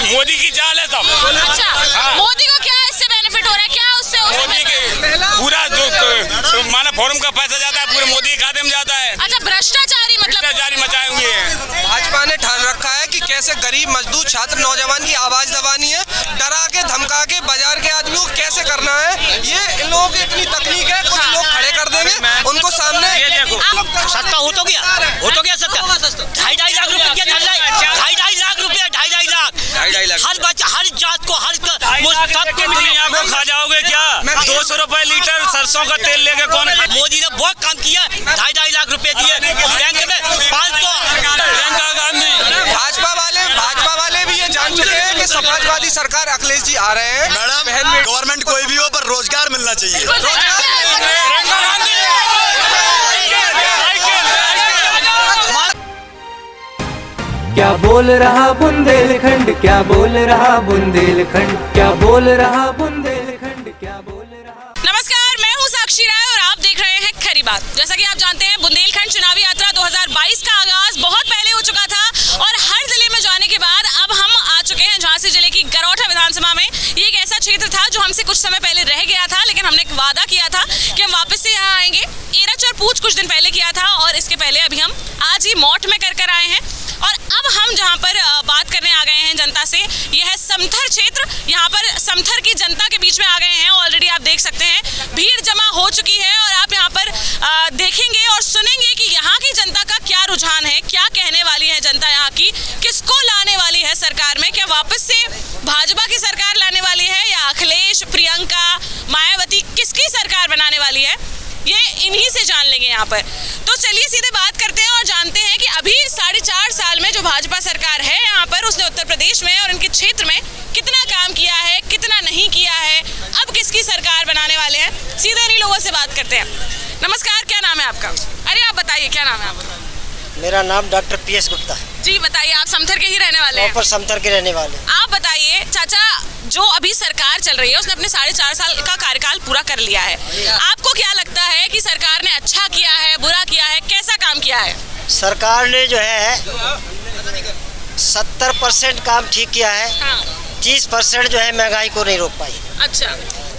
मोदी की चाल है सब। अच्छा, मोदी को क्या इससे बेनिफिट हो रहा है, क्या उससे मोदी के पूरा जो माना फॉर्म का पैसा जाता है पूरे मोदी के खाते में जाता है। अच्छा, भ्रष्टाचारी मतलब भ्रष्टाचारी मचाए हुए हैं। भाजपा ने ठान रखा है कि कैसे गरीब मजदूर छात्र नौजवान की आवाज दबानी है, डरा के धमका के बाजार के आदमी को कैसे करना है। ये इन लोगों की इतनी तकनीक है, कुछ लोग खड़े कर देंगे उनको सामने। सस्ता हो तो गया सस्ता। 2.5 लाख रुपए क्या चल रहा है? 2.5 लाख रुपए, 2.5 लाख हर बच्चा, हर जात को, हर वो सबके दुनिया को खा जाओगे क्या? 200 रुपए लीटर सरसों का तेल लेके कौन? मोदी ने बहुत काम किया, 2.5 लाख रुपए दिए बैंक में 500। प्रियंका गांधी भाजपा वाले भी ये जान चुके हैं कि समाजवादी सरकार अखिलेश जी आ रहे हैं। मैडम, गवर्नमेंट कोई भी हो पर रोजगार मिलना चाहिए। क्या बोल रहा बुंदेलखंड, क्या बोल रहा बुंदेलखंड, क्या बोल रहा बुंदेलखंड, क्या बोल रहा। नमस्कार, मैं हूं साक्षी राय और आप देख रहे हैं खरी बात। जैसा कि आप जानते हैं, बुंदेलखंड चुनावी यात्रा 2022 का आगाज बहुत पहले हो चुका था और हर जिले में जाने के बाद अब हम आ चुके हैं झांसी जिले की गरौठा विधानसभा में। ये एक ऐसा क्षेत्र था जो हमसे कुछ समय पहले रह गया था, लेकिन हमने एक वादा किया था कि हम वापस से यहाँ आएंगे। एरच और पूछ कुछ दिन पहले किया था और इसके पहले अभी हम आज ही मौठ में कर आए हैं। और अब हम जहाँ पर बात करने आ गए हैं जनता से, यह है समथर क्षेत्र। यहाँ पर समथर की जनता के बीच में आ गए हैं। ऑलरेडी आप देख सकते हैं भीड़ जमा हो चुकी है और आप यहाँ पर देखेंगे और सुनेंगे कि यहाँ की जनता का क्या रुझान है, क्या कहने वाली है जनता यहाँ की, किसको लाने वाली है सरकार में। क्या वापस से भाजपा की सरकार लाने वाली है या अखिलेश, प्रियंका, मायावती, किसकी सरकार बनाने वाली है, ये इन्हीं से जान लेंगे यहाँ पर। तो चलिए सीधे बात करते हैं और जानते हैं कि अभी 4.5 साल में जो भाजपा सरकार है यहाँ पर, उसने उत्तर प्रदेश में और उनके क्षेत्र में कितना काम किया है, कितना नहीं किया है, अब किसकी सरकार बनाने वाले हैं। सीधे इन्हीं लोगों से बात करते हैं। नमस्कार, क्या नाम है आपका? अरे आप बताइए, क्या नाम है आपका? मेरा नाम डॉक्टर PS गुप्ता। जी बताइए, आप समथर के ही रहने वाले हैं? समथर के रहने वाले। आप बताइए चाचा, जो अभी सरकार चल रही है उसने अपने 4.5 साल का कार्यकाल पूरा कर लिया है, आपको क्या लगता है कि सरकार ने अच्छा किया है, बुरा किया है, कैसा काम किया है? सरकार ने जो है 70% काम ठीक किया है। हाँ। 30% जो है महंगाई को नहीं रोक पाई। अच्छा।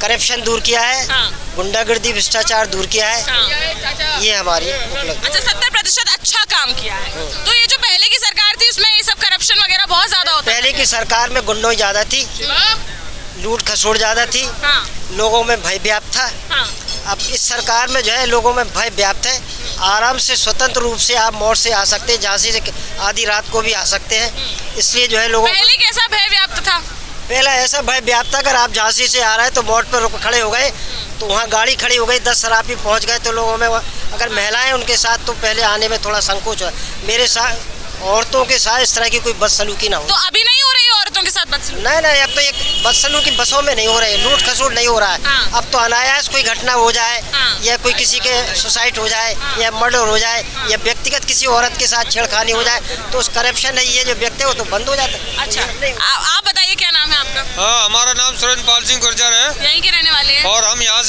करप्शन दूर किया है। हाँ। गुंडागर्दी भ्रष्टाचार दूर किया है। हाँ। ये हमारी उपलब्धि। अच्छा, 70% अच्छा काम किया है। तो ये जो पहले की सरकार थी उसमें ये सब करप्शन वगैरह बहुत ज्यादा होता पहले की सरकार में गुंडों ज्यादा थी, लूट खसोड़ ज्यादा थी। हाँ। लोगों में भय व्याप्त था। हाँ। अब इस सरकार में जो है लोगों में भय व्याप्त है। आराम से स्वतंत्र रूप से आप मोड़ से आ सकते हैं, झांसी से आधी रात को भी आ सकते हैं। इसलिए जो है लोगों, पहले कैसा भय व्याप्त था? पहला ऐसा भय व्याप्त था, अगर आप झांसी से आ रहे हैं तो मोड़ पर खड़े हो गए तो वहाँ गाड़ी खड़ी हो गई, 10 शराबी पहुँच गए तो लोगों में, अगर महिलाएं उनके साथ तो पहले आने में थोड़ा संकोच है। मेरे साथ औरतों के साथ इस तरह की कोई बदसलूकी ना हो। तो अभी नहीं हो रही है औरतों के साथ बदसलूकी? नहीं, अब तो एक बदसलूकी बसों में नहीं हो रही है, लूट खसोट नहीं हो रहा है। हाँ। अब तो अनायास कोई घटना हो जाए। हाँ। या कोई किसी के सुसाइड हो जाए। हाँ। या मर्डर हो जाए। हाँ। या व्यक्तिगत किसी औरत के साथ छेड़खानी हो जाए तो उस करप्शन है ये जो व्यक्ति वो तो बंद हो जाता है। अच्छा, आप बताइए, क्या नाम है आपका? हाँ, हमारा नाम सुरेंद्रपाल सिंह गुर्जर है। यहीं के रहने वाले हैं? और हम यहाँ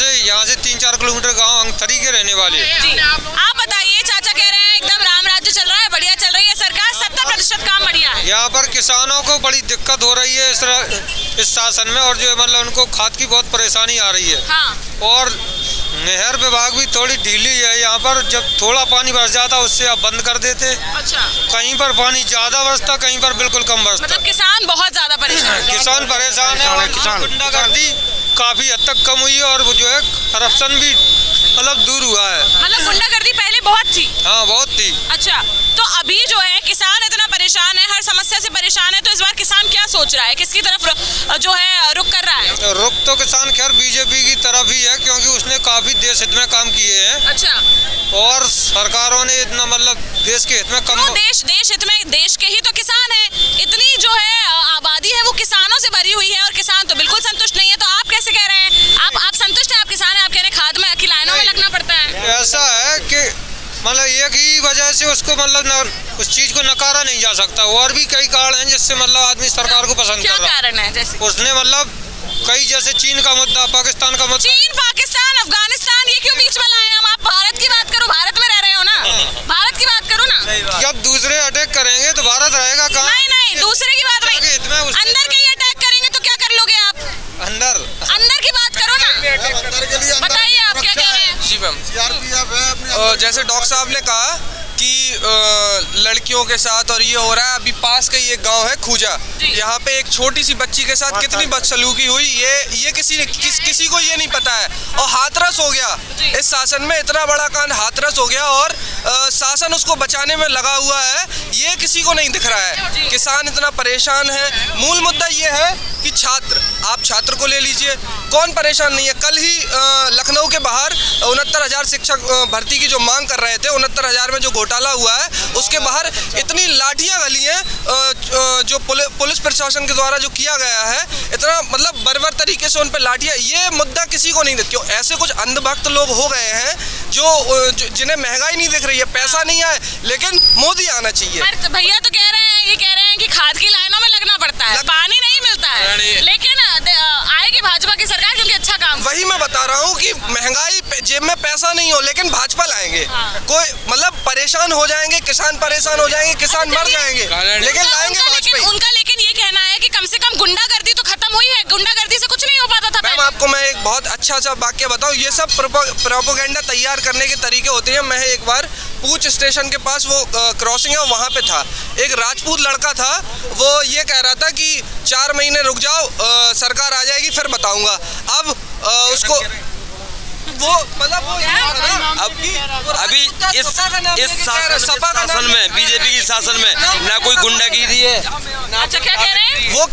से 3-4 किलोमीटर गाँव अंगथरी के रहने वाले हैं। जी। आप बताइए, चाचा कह रहे हैं एकदम राम राज्य चल रहा है, बढ़िया चल रही है सरकार, 70% काम बढ़िया है। यहाँ पर किसानों को बड़ी दिक्कत हो रही है इस शासन में, और जो मतलब उनको खाद की बहुत परेशानी आ रही है। हाँ। और नहर विभाग भी थोड़ी ढीली है। यहाँ पर जब थोड़ा पानी बरस जाता उससे आप बंद कर देते। अच्छा। कहीं पर पानी ज्यादा बरसता, कहीं पर बिल्कुल कम बरसता। मतलब किसान बहुत ज्यादा परेशान है। किसान परेशान है और गुंडागर्दी काफी हद तक कम हुई है और जो है करप्शन भी मतलब दूर हुआ है। मतलब गुंडागर्दी पहले बहुत थी? हाँ, बहुत थी। अच्छा, तो अभी जो है किसान इतना परेशान है, हर समस्या से परेशान है, तो इस बार किसान क्या सोच रहा है, किसकी तरफ जो है रुख कर रहा है? रुख तो किसान खैर बीजेपी की तरफ ही है, क्योंकि उसने काफी देश हित में काम किए हैं। अच्छा। और सरकारों ने इतना मतलब देश के हित में कम, देश हित में, देश के ही तो किसान है, इतनी जो है आबादी है वो किसानों से भरी हुई है और किसान तो बिल्कुल संतुष्ट नहीं है। तो आप कैसे कह रहे हैं, आप संतुष्ट हैं, आप किसान हैं, आप कह रहे हैं खाद में की लाइनों में लगना पड़ता है? ऐसा है कि मतलब एक ही वजह से उसको मतलब उस चीज को नकारा नहीं जा सकता। और भी कई कारण हैं जिससे मतलब आदमी सरकार को पसंद कर रहा है। क्या कारण है? जैसे उसने मतलब कई जैसे चीन का मुद्दा, पाकिस्तान का मुद्दा। चीन, पाकिस्तान, अफगानिस्तान, ये क्यों बीच में लाए हम? आप भारत की बात करो, भारत में रह रहे हो ना, भारत की बात करो ना। जब दूसरे अटैक करेंगे तो भारत रहेगा कहाँ? नहीं, दूसरे की बात नहीं, अंदर के ही अटैक करेंगे तो क्या कर लोगे आप? अंदर की बात करो ना, बताइए आप क्या कह रहे हैं? जी मैम, जैसे डॉक्टर साहब ने कहा कि लड़कियों के साथ और ये हो रहा है। अभी पास का ही एक गांव है खूजा, यहाँ पे एक छोटी सी बच्ची के साथ कितनी बदसलूकी हुई, ये किसी को ये नहीं पता है। और हाथरस हो गया इस शासन में, इतना बड़ा कांड हाथरस हो गया और शासन उसको बचाने में लगा हुआ है, ये किसी को नहीं दिख रहा है। किसान इतना परेशान है। मूल मुद्दा ये है कि छात्र, आप छात्र को ले लीजिए, कौन परेशान नहीं है। कल ही लखनऊ के बाहर 69,000 शिक्षक भर्ती की जो मांग कर रहे थे, 69,000 में जो घोटाला हुआ है उसके बाहर इतनी लाठियां गली हैं, जो पुलिस प्रशासन के द्वारा जो किया गया है, इतना मतलब बर्बर तरीके से उन पर लाठियां। ये मुद्दा किसी को नहीं दिख, क्यों ऐसे कुछ अंधभक्त लोग हो गए हैं जो जिन्हें महंगाई नहीं दिख रही है, पैसा नहीं है, लेकिन मोदी आना चाहिए। पर भैया तो कह रहे हैं कि खाद की लाइनों में लगना पड़ता है, पानी नहीं मिलता है, लेकिन आएगी भाजपा की सरकार क्योंकि अच्छा काम। वही मैं बता रहा हूँ कि महंगाई, जेब में पैसा नहीं हो लेकिन भाजपा लाएंगे। कोई मतलब परेशान हो जाएंगे, किसान परेशान हो जाएंगे, किसान मर जाएंगे, लेकिन लाएंगे भाजपा। उनका लेकिन ये कहना है कि कम से कम गुंडागर्दी तो खत्म हुई है, गुंडागर्दी से कुछ नहीं हो पाता था। मैम आपको मैं एक बहुत अच्छा सा वाक्य बताऊं, ये सब प्रोपोगेंडा तैयार करने के तरीके होते हैं। मैं एक बार पूछ स्टेशन के पास वो क्रॉसिंग है वहाँ पे था, एक राजपूत लड़का था, वो ये कह रहा था कि 4 महीने रुक जाओ, सरकार आ जाएगी फिर बताऊंगा। अब उसको वो मतलब वो अभी इस शासन में, बीजेपी की शासन में ना कोई गुंडागिरी है। अच्छा क्या कह रहे हैं? वो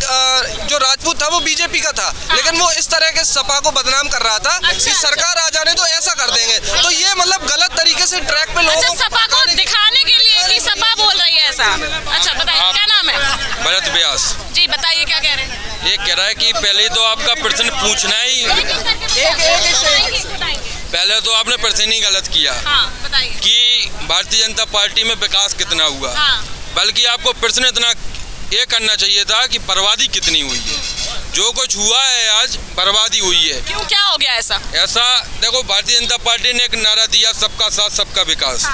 जो राजपूत था वो बीजेपी का था, लेकिन वो इस तरह के सपा को बदनाम कर रहा था कि सरकार आ जाने तो ऐसा कर देंगे। तो ये मतलब गलत तरीके से ट्रैक पे लोगों सपा को दिखाने के लिए कि सपा बोल रही है ऐसा। अच्छा बताइए क्या नाम है? भरत व्यास जी बताइए क्या कह रहे हैं? ये कह रहा है कि पहले तो आपका प्रश्न पूछना ही, पहले तो आपने प्रश्न ही गलत किया बताइए कि भारतीय जनता पार्टी में विकास कितना हुआ, बल्कि आपको प्रश्न इतना ये करना चाहिए था कि बर्बादी कितनी हुई है। जो कुछ हुआ है आज बर्बादी हुई है। क्यों, क्या हो गया ऐसा? देखो, भारतीय जनता पार्टी ने एक नारा दिया, सबका साथ सबका विकास।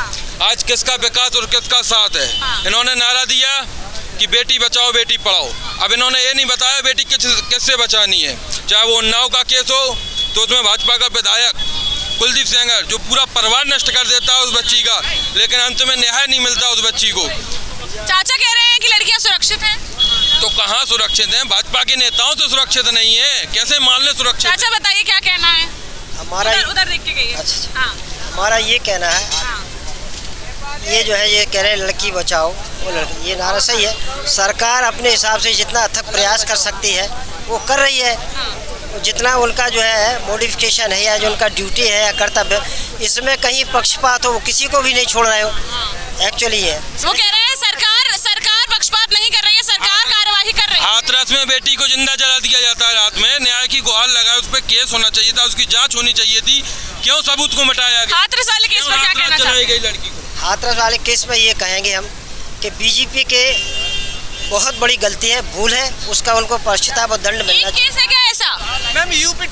आज किसका विकास और किसका साथ है? इन्होंने नारा दिया कि बेटी बचाओ बेटी पढ़ाओ। अब इन्होंने ये नहीं बताया बेटी किससे बचानी है। चाहे वो उन्नाव का केस हो तो उसमें भाजपा का विधायक कुलदीप सेंगर जो पूरा परिवार नष्ट कर देता है उस बच्ची का, लेकिन अंत में न्याय नहीं मिलता उस बच्ची को। चाचा कह रहे हैं कि लड़कियां सुरक्षित हैं। तो कहाँ सुरक्षित हैं? भाजपा के नेताओं तो सुरक्षित नहीं है, कैसे मान ले सुरक्षित? चाचा बताइए क्या कहना है? हमारा उधर देख के गइए। अच्छा हमारा ये कहना है, ये जो है ये कह रहे हैं लड़की बचाओ वो लड़की, ये नारा सही है। सरकार अपने हिसाब से जितना अथक प्रयास कर सकती है वो कर रही है। जितना उनका जो है मॉडिफिकेशन है या जो उनका ड्यूटी है या कर्तव्य, इसमें कहीं पक्षपात हो वो किसी को भी नहीं छोड़ रहे हो। एक्चुअली है वो कह रहे हैं सरकार पक्षपात नहीं कर रही है, सरकार कार्यवाही कर रही है। हाथरस में बेटी को जिंदा जला दिया जाता है रात में, न्याय की गुहार लगाए, उस पर केस होना चाहिए था, उसकी जांच होनी चाहिए थी। क्यों सबूत को मिटाया गया? हाथरस वाले केस पर क्या कहना चाहते हैं? लड़की को हाथरस वाले केस में ये कहेंगे हम कि बीजेपी के बहुत बड़ी गलती है, भूल है, उसका उनको पश्चाताप और दंड मिलना चाहिए। केस है क्या ऐसा? मैम यूपी हो,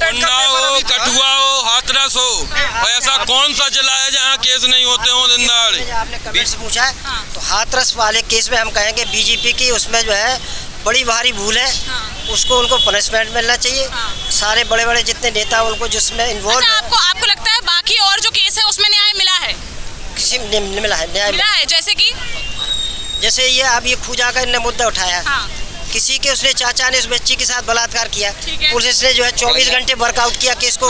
कठुआ हो, हाथरस हो, और ऐसा कौन सा जिला है जहाँ केस नहीं होते हो दिन दहाड़े? आपने कमेंट से पूछा है तो हाथरस वाले केस में हम कहेंगे बीजेपी की उसमें जो है बड़ी भारी भूल है, उसको उनको पनिशमेंट मिलना चाहिए। सारे बड़े बड़े जितने नेता उनको जिसमें इन्वॉल्व है। आपको लगता है बाकी और जो केस है उसमें न्याय मिला है? किसी मिला है न्याय मिला है? जैसे ये अब ये खूजा का इन्होंने मुद्दा उठाया, किसी के उसने चाचा ने उस बच्ची के साथ बलात्कार किया, पुलिस ने जो है 24 घंटे वर्कआउट किया केस को,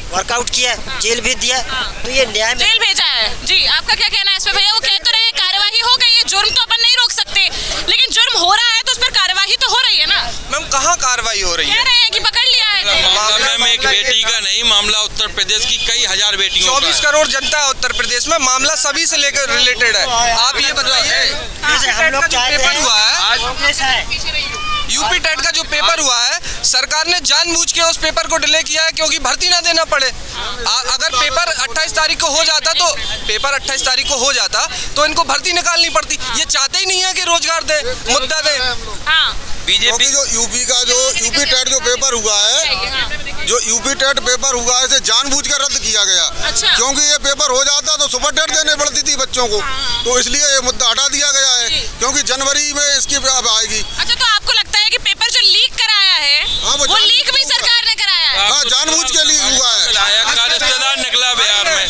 वर्कआउट किया, जेल भेज दिया, तो ये न्याय जेल भेजा है। जी आपका क्या कहना है इस पे भैया? वो कह तो रहे हैं कार्यवाही हो गई है, जुर्म तो अपन नहीं रोक सकते, लेकिन जुर्म हो रहा है तो उस पर कार्यवाही तो हो रही है ना? मैम कहाँ कार्रवाई हो रही है? कह रहे हैं कि पकड़ लिया है। मामला में एक बेटी का नहीं, मामला उत्तर प्रदेश की कई हजार बेटियों का 24 करोड़ जनता है उत्तर प्रदेश में, मामला सभी से लेकर रिलेटेड है। आप ये बताइए, हम लोग चाहते पेपर हुआ है यूपी टेट का जो पेपर हुआ है, सरकार ने जानबूझ के उस पेपर को डिले किया है क्योंकि भर्ती ना देना पड़े। अगर पेपर 28 तारीख को हो जाता तो इनको भर्ती निकालनी पड़ती। ये चाहते ही नहीं है कि रोजगार दे, मुद्दा दे। बीजेपी जो यूपी का जो यूपी टेट जो पेपर हुआ है, जो यूपी टेट पेपर हुआ है इसे जानबूझकर रद्द किया गया। अच्छा। क्योंकि ये पेपर हो जाता तो सुपर टेट देने पड़ती थी बच्चों को, तो इसलिए ये मुद्दा हटा दिया गया है, क्योंकि जनवरी में इसकी अब आएगी। अच्छा, तो आपको लगता है कि पेपर जो लीक कराया है वो लीक भी सरकार ने कराया है? हाँ, जानबूझ के लिए हुआ है। विधायक का रिश्तेदार निकला बिहार में।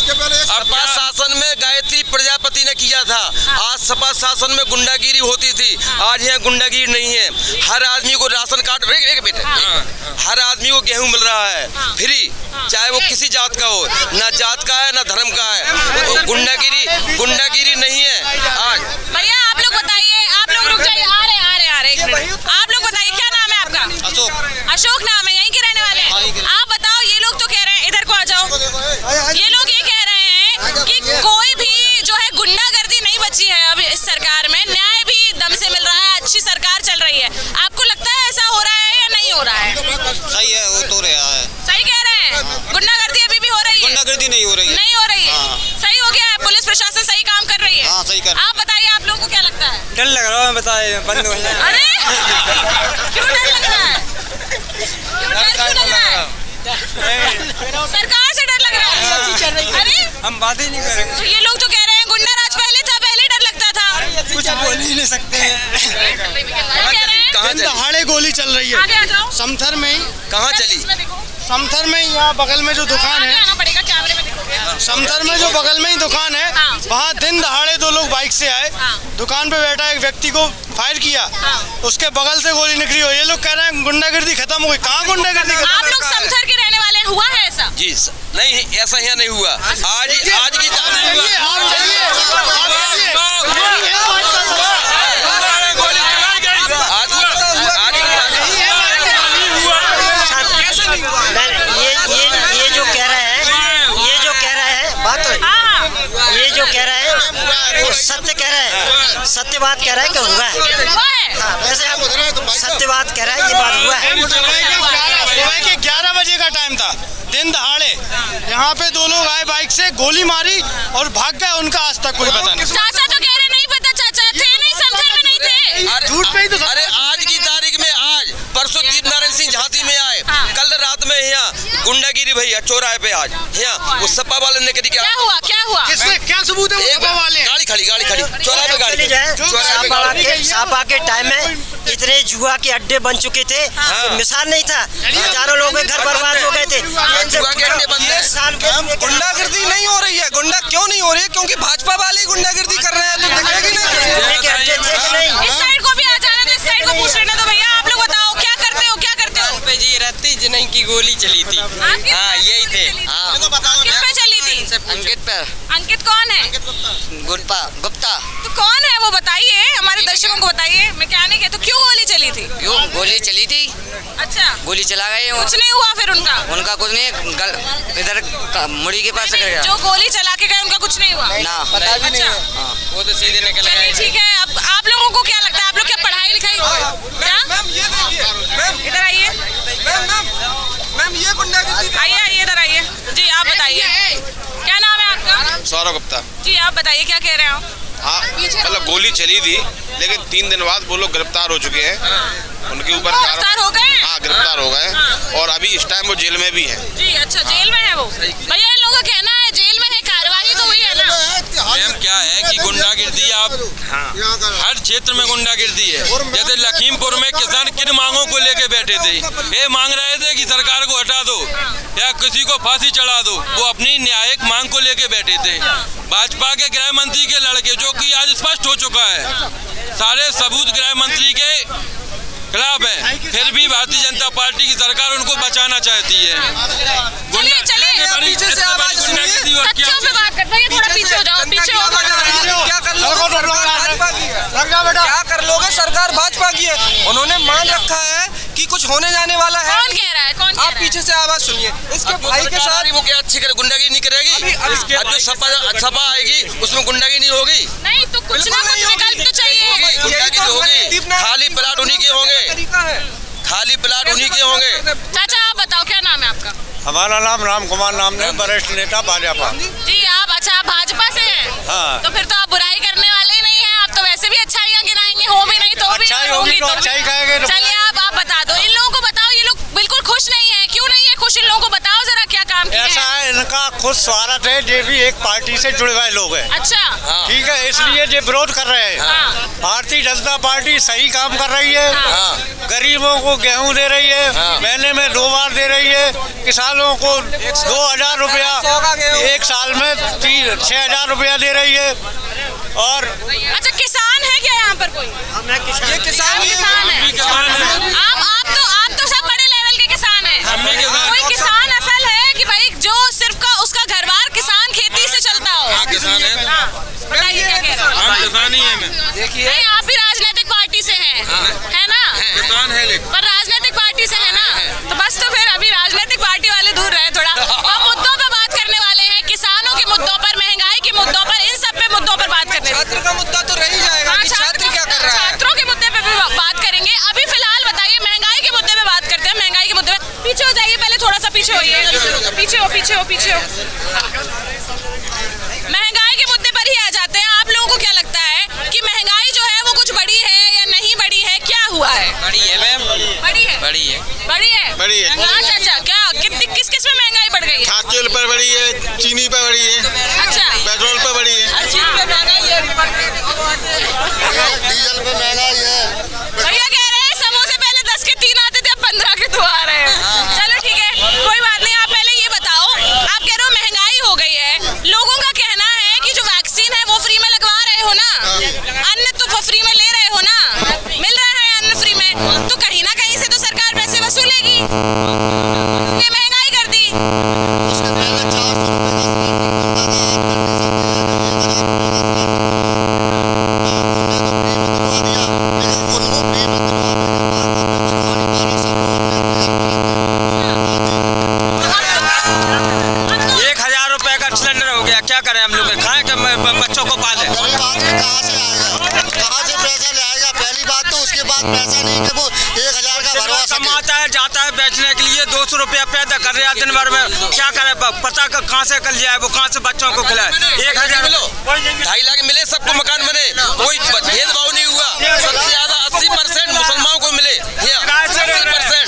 सपा शासन में गायत्री प्रजापति ने किया था। आज सपा शासन में गुंडागिरी होती थी, आज यहाँ गुंडागिरी नहीं है। हर आदमी को राशन कार्ड, हर आदमी को गेहूं मिल रहा है फ्री, चाहे वो किसी जात का हो, ना जात का है ना धर्म का है। गुंडागिरी नहीं है आज। भैया आप लोग बताइए, आप लोग रुक जाइए, आ रहे एक मिनट। आप लोग बताइए क्या नाम है आपका? अशोक नाम है, यहीं के रहने वाले हैं। आप बताओ, ये लोग तो कह रहे हैं, इधर को आ जाओ, ये लोग ये कह रहे हैं कि कोई भी जो है गुंडागर्दी नहीं बची है अब इस सरकार में, न्याय भी दम से मिल रहा है, अच्छी सरकार चल रही है। आपको लगता है ऐसा हो रहा है या नहीं हो रहा है? सही है, वो तो रहा है। सही कह रहे हैं, गुंडागर्दी अभी भी हो रही है? गुंडागर्दी नहीं हो रही है। नहीं हो रही है, सही हो गया है, पुलिस प्रशासन सही काम कर रही है। हाँ, सही कर। आप बताइए, आप लोगों को क्या लगता है? डर लग रहा है, बताए बंद हो जाए। अरे क्यों डर लग रहा है? क्यों लग रहा है? सरकार से डर लग रहा है? अरे हम बात ही नहीं करेंगे। तो ये लोग तो कह रहे हैं गुंडा राज पहले था, पहले डर लगता था। कुछ बोल ही नहीं सकते हैं। क्या कह रहे हैं? दहाड़े गोली चल रही आगे आ जाओ। है समथर में ही, कहाँ चली? इसमें देखो, समथर में ही, यहाँ बगल में जो दुकान आगे है, आना पड़ेगा, कैमरे में देखोगे। समथर में जो बगल में ही दुकान है, हाँ। वहाँ दिन दहाड़े दो लोग बाइक से आए, हाँ। दुकान पे बैठा एक व्यक्ति को फायर किया, हाँ। उसके बगल से गोली निकली हो। ये लोग कह रहे हैं गुंडागर्दी खत्म हो गई। कहाँ गुंडागर्दी खत्म? आप लोग समथर के रहने वाले हैं, हुआ है ऐसा? जी नहीं, ऐसा यहाँ नहीं हुआ। आज की ये जो कह रहे हैं बात तो ये जो कह रहे हैं वो सत्य कह रहे हैं, सत्य बात कह रहे हैं कि हुआ है। हाँ, वैसे हम सत्य बात कह रहे हैं, ये बात हुआ है। सुबह के 11 बजे का टाइम था, दिन दहाड़े यहाँ पे दो लोग आए, बाइक से गोली मारी और भाग गए। उनका आज तक कोई पता नहीं। चाचा तो कह रहे नहीं पता, चाचा थे नहीं, समथर में नहीं थे। झूठ पे ही तो अरे आज की तारीख में, आज परसों दीप नारायण सिंह झांसी में आए, कल रात में यहाँ गुंडागिरी भैया चौराहे पे आज यहाँ वो सपा वाले ने करी। क्या हुआ? किसने क्या सबूत है? वो सपा वाले गाड़ी खड़ी चौराहे पे गाड़ी। सापा के टाइम में इतने जुआ के अड्डे बन चुके थे, मिसाल नहीं था, हजारों लोगों के घर बर्बाद हो गए थे। जुआ के अड्डे बंद है। गुंडागर्दी नहीं हो रही है। गुंडा क्यों नहीं हो रही है? क्योंकि भाजपा वाले गुंडागर्दी कर रहे हैं, तो दिखेगी नहीं। इस साइड को भी आ जाना, तो इस साइड को पूछ लेना। तो भैया आप लोग बताओ, क्या करते हो? जी रत्ती जिनई की गोली चली थी। हाँ, यही थे। किस पे चली थी? अंकित पर। अंकित कौन है? गुप्ता। तो कौन है वो बताइए, हमारे दर्शकों को बताइए। मैं क्या नहीं कहता, तो क्यों गोली चली थी? क्यों गोली चली थी? अच्छा, गोली चला गए। कुछ नहीं हुआ फिर उनका कुछ नहीं, इधर मुड़ी के पास गया। जो गोली चला के गए उनका कुछ नहीं हुआ ना, पता भी नहीं है। वो तो सीधे निकल गए। ठीक है, अब आप लोगों को क्या लगता है? आप लोग क्या पढ़ाई लिखाई क्या? मैम ये देखिए, मैम इधर आइए, मैम ये गुंडागर्दी। आइए इधर आइए जी। आप बताइए, क्या नाम है आपका? सौरभ गुप्ता। जी आप बताइए, क्या कह रहे हो? हाँ, मतलब गोली चली थी, लेकिन 3 दिन बाद वो लोग गिरफ्तार हो चुके हैं। उनके ऊपर गिरफ्तार हो गए? हाँ, गिरफ्तार हो गए, और अभी इस टाइम वो जेल में भी है। जी अच्छा, जेल में है वो। भैया इन लोगों का कहना है जेल में है, कार्रवाई तो हुई है ना? मैम क्या है कि गुंडागिर्दी आप हर क्षेत्र में गुंडागिर्दी है। जैसे लखीमपुर में किसान किन मांगों को लेके बैठे थे, ये मांग रहे थे कि सरकार को हटा दो या किसी को फांसी चढ़ा दो। वो अपनी न्यायिक मांग को लेके बैठे थे। भाजपा के गृह मंत्री के लड़के, जो कि आज स्पष्ट हो चुका है, सारे सबूत गृह मंत्री के खिलाफ है, फिर भी भारतीय जनता पार्टी की सरकार उनको बचाना चाहती है। चलिए पीछे से आवाज सुनिए। बच्चों पे बात करते हैं, थोड़ा पीछे हो जाओ, पीछे हो जाओ। क्या कर लोगे? भाजपा की है। क्या कर लोगे? सरकार भाजपा की है। उन्होंने मान रखा है कि कुछ होने जाने वाला है। कौन कह रहा है? कौन? आप पीछे से आवाज सुनिए। इसके भाई के साथ वो क्या अच्छी करे, गुंडागिरी नहीं करेगी। अब जो सपा आएगी उसमें गुंडागिरी नहीं होगी। नहीं तो कुछ ना कुछ विकल्प तो चाहिए। गुंडागिरी होगी, खाली प्लाट उन्हीं के होंगे, तरीका है। खाली प्लाट उन्हीं के होंगे। चाचा आप बताओ, क्या नाम है आपका? हमारा नाम राम कुमार नाम है, वरिष्ठ नेता भाजपा। जी आप अच्छा भाजपा से हैं? हाँ। तो फिर तो आप बुराई करने वाले ही नहीं हैं, आप तो वैसे भी अच्छाइयाँ गिनाएंगे, हो भी नहीं तो। अच्छाई होगी तो अच्छाई कहेंगे। चलिए आप बता दो, इन लोगों को बताओ, ये लोग बिल्कुल खुश नहीं है, क्यों नहीं है खुश? इन लोगों को बताओ जरा क्या काम किया ऐसा है, इनका खुद स्वागत है, ये भी एक पार्टी से जुड़े हुए लोग हैं। अच्छा, ठीक है, इसलिए ये विरोध कर रहे हैं। भारतीय जनता पार्टी सही काम कर रही है, गरीबों को गेहूं दे रही है, महीने में 2 बार दे रही है, किसानों को 2000 रुपया, एक साल में 6,000 रुपया दे रही है। और अच्छा, किसान है क्या यहाँ पर कोई? ये किसान है। आप तो सब बड़े लेवल के किसान हैं। कोई किसान असल है कि भाई जो सिर्फ उसका घर-बार किसान खेती से चलता हो? हाँ, किसान है। बताइए क्या कह रहे हो? हम किसान ही हैं। देखिए, नहीं, आप भी राजनीतिक पार्टी से हैं, है ना? किसान है लेकिन पर राजनीतिक पार्टी से है ना, तो बस तो फिर अभी राजनीतिक पार्टी वाले दूर रहे थोड़ा। हम मुद्दों पे बात करने वाले हैं, किसानों के मुद्दों पर, महंगाई के मुद्दों पर, इन सब पे मुद्दों पर बात करने। छात्र का मुद्दा तो रह ही जाएगा कि छात्र क्या कर रहा है। छात्रों के मुद्दे पे भी बात करेंगे। अभी फिलहाल बताइए, महंगाई के मुद्दे पे बात करते हैं। महंगाई के मुद्दे पे पीछे हो जाइए, पहले थोड़ा सा पीछे होइए, पीछे हो। महंगाई के मुद्दे पर ही आ जाते हैं। आप लोगों को क्या लगता है कि महंगाई जो है वो कुछ बड़ी है या नहीं बड़ी है, क्या हुआ है? बड़ी है मैम, बड़ी है। बड़ी है। अच्छा, क्या किस में महंगाई बढ़ गई है? खाद तेल पर बड़ी है, चीनी पर बड़ी है, अच्छा, पेट्रोल पर बड़ी है, डीजल पे महंगाई है। भैया कह रहे हैं समोसे पहले 10 के 3 आते थे, अब 15 के 2 आ रहे हैं। चलो ठीक है, कोई बात नहीं। आप पहले ये बताओ, आप कह रहे हो महंगाई हो गई है, लोगों का कहना है कि जो वैक्सीन है वो फ्री में लगवा रहे हो ना, अन्न तो फ्री में ले रहे हो ना, मिल रहा है अन्न फ्री में, तो कहीं ना कहीं से तो सरकार पैसे वसूलेगी, ये महंगाई कर दी। उसके पहले 400 रुपए का सिलेंडर हो गया। क्या करें हम लोग, खाएं कि बच्चों को पालें? गरीब आदमी कहाँ से आएगा, कहाँ से पैसा ले आएगा? पहली बात तो उसके बाद पैसा नहीं कि वो 1000 का भरवा कमाता है, जाता है बेचने के लिए, 200 रुपया पैदा कर रहा है दिन भर में। क्या करे, पता कहाँ से कर लिया है, वो कहाँ से बच्चों को खिलाए? 1000 मिलो, 2.5 लाख मिले, सबको मकान बने, कोई भेदभाव नहीं हुआ। सबसे ज्यादा 80% मुसलमानों को मिले, 80%,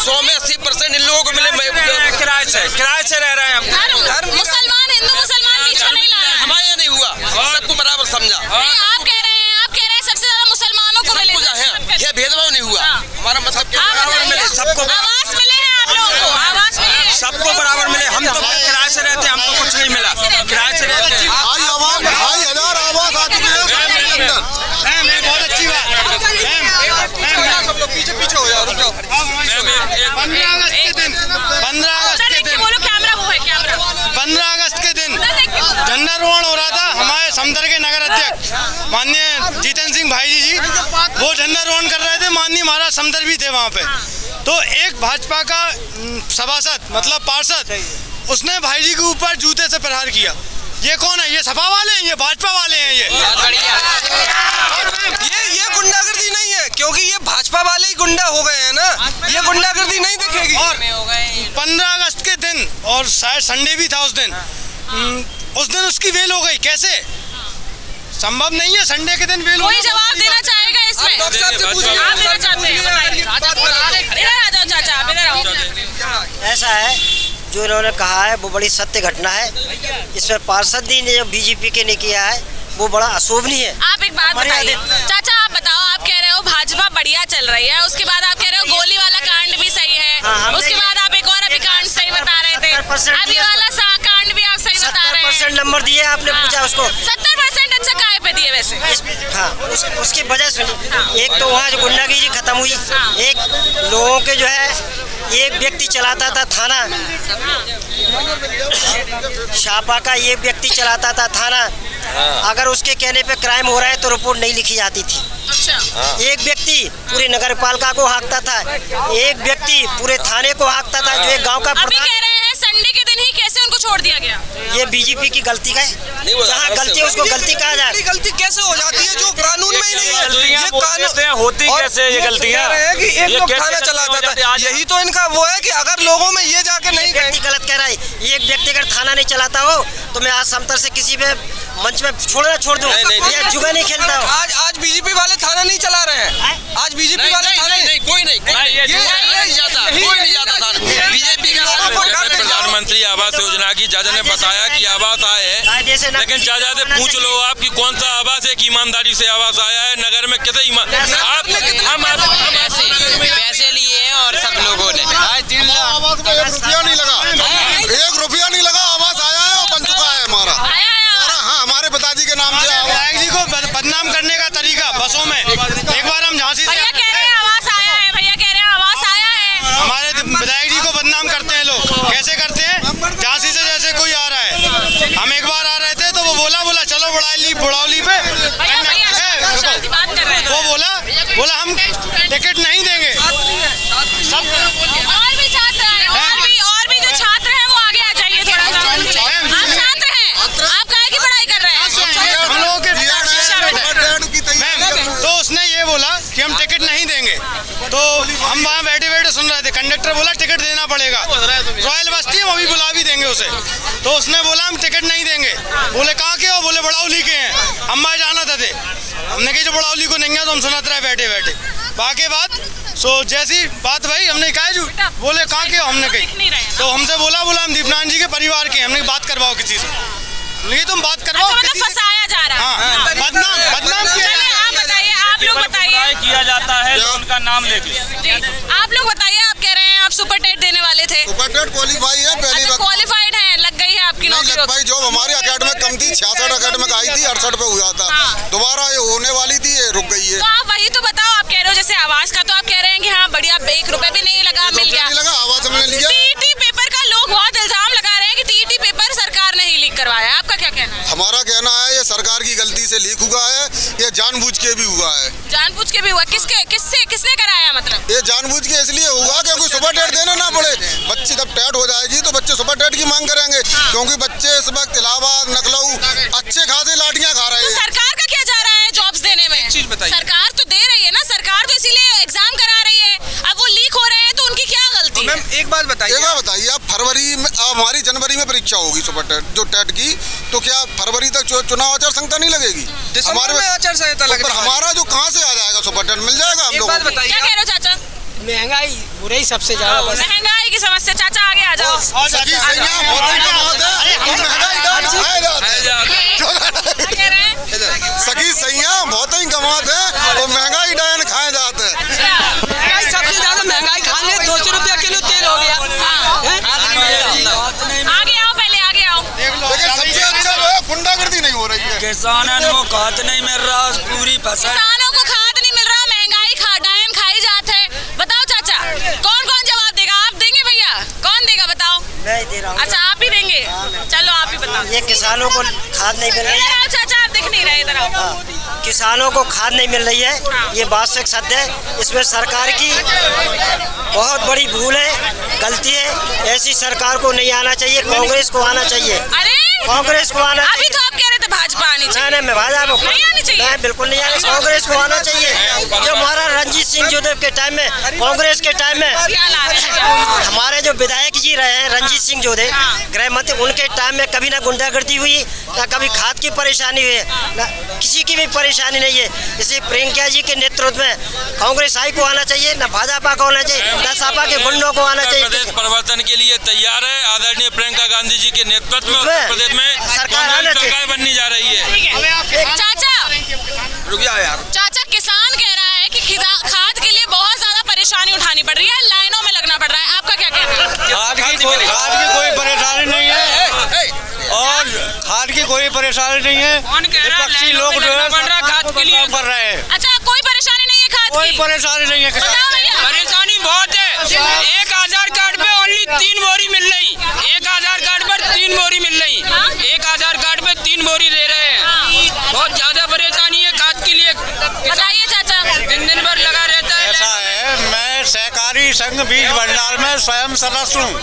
100 में 80% इन लोगों को मिले। किराए से रह रहे हैं हम। मुसलमान, हिंदू मुसलमान बीच में नहीं ला रहे हैं। हमारे यहाँ नहीं हुआ, सबको बराबर समझा। नहीं, आप कह रहे हैं सबसे ज्यादा मुसलमानों को मिले, यह भेदभाव नहीं हुआ। हमारा मतलब बराबर मिले, सबको आवास मिले हैं, आप लोगों को आवास मिले हैं, सबको बराबर मिले। हम तो किराए से रहते हैं, हमको कुछ नहीं मिला, किराए से रहते हैं। 2,500 आवास आ चुके हैं। बहुत अच्छी बात। सब लोग पीछे हो जाओ, रुक जाओ। 15 अगस्त के दिन 15 अगस्त के दिन झंडारोहण हो रहा था। हमारे समदर के नगर अध्यक्ष माननीय जीतन सिंह भाई जी वो झंडारोहण कर रहे थे। माननीय महाराज समदर भी थे वहाँ पे। तो एक भाजपा का सभासद मतलब पार्षद, उसने भाई जी के ऊपर जूते से प्रहार किया। ये कौन है? ये सपा वाले हैं, ये भाजपा वाले हैं। ये गुंडागर्दी नहीं है, क्योंकि ये भाजपा वाले ही गुंडा हो गए हैं ना, ये गुंडागर्दी नहीं दिखेगी। और 15 अगस्त के दिन, और शायद संडे भी था उस दिन उसकी वेल हो गई। कैसे? संभव नहीं है संडे के दिन वेल। कोई जवाब देना चाहेगा इसमें? डॉक्टर साहब से पूछिए। आप देना चाहते हैं? इधर आ जाओ चाचा, आप इधर आओ। ऐसा है, जो इन्होंने कहा है वो बड़ी सत्य घटना है। इसमें पार्षद जी ने जो बीजेपी के ने किया है वो बड़ा अशोभनीय है। आप एक बात बताइए चाचा, आप बताओ, आप कह रहे हो भाजपा बढ़िया चल रही है, उसके बाद आप कह रहे हो गोली वाला कांड भी सही है, उसके बाद आप एक और अभी कांड सही बता रहे थे, अभी वाला कांड भी आप सही बता रहे हैं। 70% नंबर दिए आपने, पूछा उसको 70%। अच्छा, काहे पे दिए वैसे? हाँ, उसकी वजह सुनी। एक तो वहाँ जो गुंडागिरी खत्म हुई, एक लोगों के जो है, एक व्यक्ति चलाता था थाना शापा का, ये व्यक्ति चलाता था थाना। अगर उसके कहने पे क्राइम हो रहा है तो रिपोर्ट नहीं लिखी जाती थी। अच्छा। एक व्यक्ति पूरे नगर पालिका को हाँकता था, एक व्यक्ति पूरे थाने को हाँकता था, जो एक गांव का अभी कह रहे हैं संडे के दिन ही कैसे उनको छोड़ दिया गया? ये बीजेपी की गलती का है, जहाँ गलती है उसको गलती कहा जाए। गलती कैसे हो जाती है जो कानून में ही नहीं है? ये कानून होती कैसे ये गलतियाँ? कि एक लोग थाना चलाता था, यही तो इनका वो है कि अगर लोगों में ये जाके नहीं व्यक्ति गलत कह रहा है, ये एक व्यक्ति अगर थाना नहीं चलाता हो तो मैं आज समतर से किसी पे मंच में छोड़ दूं, या जुआ नहीं खेलता हो। आज बीजेपी वाले थाना नहीं चला रहे हैं, आज बीजेपी वाले थाना कोई नहीं जाता बीजेपी के। प्रधानमंत्री आवास योजना की चाचा ने बताया कि आवास आए हैं, लेकिन चाचा से पूछ लो आपकी कौन सा आवास एक ईमानदारी से आवास आया है नगर में? कितने पैसे लिए हैं और सब लोगों ने आज 3 लाख 1 रुपया नहीं लगा, 1 रुपया नहीं लगा, आवास आया है और बन चुका है हमारा। हाँ, हमारे पिताजी के नाम से विधायक जी को बदनाम करने का तरीका बसों में। एक बार हम झांसी से भैया कह रहे हैं आवास आया है, भैया कह रहे हैं आवास आया है। हमारे विधायक जी को बदनाम करते हैं लोग। कैसे करते हैं? झांसी से जैसे कोई आ रहा है, हम एक बार आ रहे थे तो वो बोला चलो बुड़ावली पे, वो बोला हम टिकट नहीं देंगे। सब और भी छात्र हैं, और भी जो छात्र हैं वो आगे आ जाइए थोड़ा सा। आप छात्र हैं, आप काहे की पढ़ाई कर रहे हैं? हम लोगों के तो उसने ये बोला कि हम टिकट नहीं देंगे, तो हम वहाँ बैठे सुन रहे थे। कंडक्टर बोला टिकट देना पड़ेगा, रॉयल बस्ती हम अभी बुला भी देंगे उसे। तो उसने बोला हम टिकट नहीं देंगे। बोले कहाँ के हो? बोले बड़ौली के हैं, हम भाई जाना था। हमने कही जो बड़ौली को नहीं है तो हम सुनाते रहे बैठे बाकी बात। सो जैसी बात भाई हमने कहा जो बोले कहाँ के हो, हमने कही तो हमसे बोला हम दीपनारायण जी के परिवार के। हमने बात करवाओ किसी से, नहीं तुम बात करवाओ। मतलब फंसाया जा रहा है। हाँ, बदनाम आप बताइए, आप लोग बताइए। किया जाता है तो उनका नाम लेके। जी, आप लोग बताइए, आप कह रहे हैं आप सुपर टेट देने वाले थे। सुपर टेट क्वालिफाई है पहली बार। क्वालिफाइड है, लग गई है आपकी नौकरी? भाई जॉब हमारी एकेडमिक कम थी, 66 एकेडमिक आई थी, 68 पे हुआ था। दोबारा ये होने वाली थी, ये रुक गई है। तो आप वही तो बताओ, आप कह रहे हो जैसे आवास का, तो आप कह रहे हैं कि हाँ बढ़िया, 1 रुपए भी नहीं लगा, मिल गया। आवास हमने लिया। टीईटी पेपर का लोग बहुत इल्जाम लगा रहे हैं कि टीईटी पेपर सरकार ने ही लीक करवाया, आपका क्या कहना है? हमारा कहना है ये सरकार की गलती से लीक हुआ है, ये जानबूझ के भी हुआ है। जानबूझ के भी हुआ? किसने कराया? मतलब ये जानबूझ के इसलिए हुआ क्योंकि सुपर टेट देना ना पड़े। बच्चे जब टेट हो जाएगी तो बच्चे सुपर टेट की मांग करेंगे, क्योंकि बच्चे इस वक्त इलाहाबाद, लखनऊ अच्छे खासे लाठियां खा रहे हैं। सरकार का क्या जा रहा है जॉब्स देने में? सरकार तो दे रही है ना, सरकार तो इसीलिए एग्जाम करा रही है। अब वो लीक हो रहे हैं तो उनकी क्या गलती? मैम एक बात बताइए, आप फरवरी में, हमारी जनवरी में परीक्षा होगी सुपर टेट जो टेट की, तो क्या फरवरी तक चुनाव आचार संहिता नहीं लगेगी? दिसंबर में आचार संहिता लगेगी। हमारा जो कहाँ से आ जाएगा सुपर टेट? मिल जाएगा हम लोगों को। क्या कह रहे हो चाचा? महंगाई बुराई सबसे ज्यादा। महंगाई की समस्या, चाचा आगे आ जाओ। सखी सैया बहुत ही कमात है और महंगाई डायन खाए जाते हैं। महंगाई सबसे ज्यादा, महंगाई खाने 200 रुपया किलो तेल हो गया। आगे आओ, पहले आगे आओ। लेकिन सबसे अच्छा वो है गुंडागर्दी नहीं हो रही है। किसानों को खाद नहीं मिल रहा, पूरी फसल। किसानों को खाद नहीं मिल रहा, महंगाई डायन खाई जाते हैं। बताओ चाचा, कौन जवाब देगा? आप देंगे भैया? कौन देगा बताओ? मैं दे रहा हूँ। अच्छा आप ही देंगे? चलो आप ही बताओ। ये किसानों को खाद नहीं मिल रही है। चाचा आप दिख नहीं रहे इधर आओ। किसानों को खाद नहीं मिल रही है, ये बात से सत्य है। इसमें सरकार की बहुत बड़ी भूल है, गलती है। ऐसी सरकार को नहीं आना चाहिए, कांग्रेस को आना चाहिए। अरे कांग्रेस को आना अभी तो आप कह रहे थे भाजपा आनी चाहिए। नहीं, मैं भाजपा को नहीं आनी चाहिए। मैं बिल्कुल नहीं आनी, कांग्रेस को आना चाहिए। जो हमारा रणजीत सिंह जोधे के टाइम में, कांग्रेस के टाइम में हमारे जो विधायक जी रहे हैं रणजीत सिंह जोधे, गृह मंत्री, उनके टाइम में कभी ना गुंडागर्दी हुई, ना कभी खाद की परेशानी हुई, ना किसी की भी परेशानी नहीं है। इसलिए प्रियंका जी के नेतृत्व में कांग्रेस आई को आना चाहिए, ना भाजपा को आना चाहिए, ना सपा के गुंडों को आना चाहिए। प्रदेश परिवर्तन के लिए तैयार है आदरणीय प्रियंका गांधी जी के नेतृत्व में उत्तर प्रदेश में सरकार बनने जा रही है। चाचा रुक जाओ यार। चाचा, किसान कह रहा है कि खाद के लिए बहुत ज्यादा परेशानी उठानी पड़ रही है, लाइनों में लगना पड़ रहा है, आपका क्या कहना है? खाद की कोई परेशानी नहीं है और खाद की कोई परेशानी नहीं है। विपक्षी लोग जो है खाद के लिए कर रहे हैं। अच्छा, कोई परेशानी नहीं है खाद की? कोई परेशानी नहीं है। परेशानी बहुत है। एक आधार कार्ड पे ओनली 3 बोरी मिल रही, एक आधार कार्ड पर 3 बोरी मिल रही, एक आधार कार्ड पे 3 बोरी दे रहे हैं। बहुत ज्यादा परेशानी है खाद के लिए। बताइए चाचा। दिन भर लगा रहता है। ऐसा है, मैं सहकारी संघ बीज भंडार में स्वयं सदस्य हूँ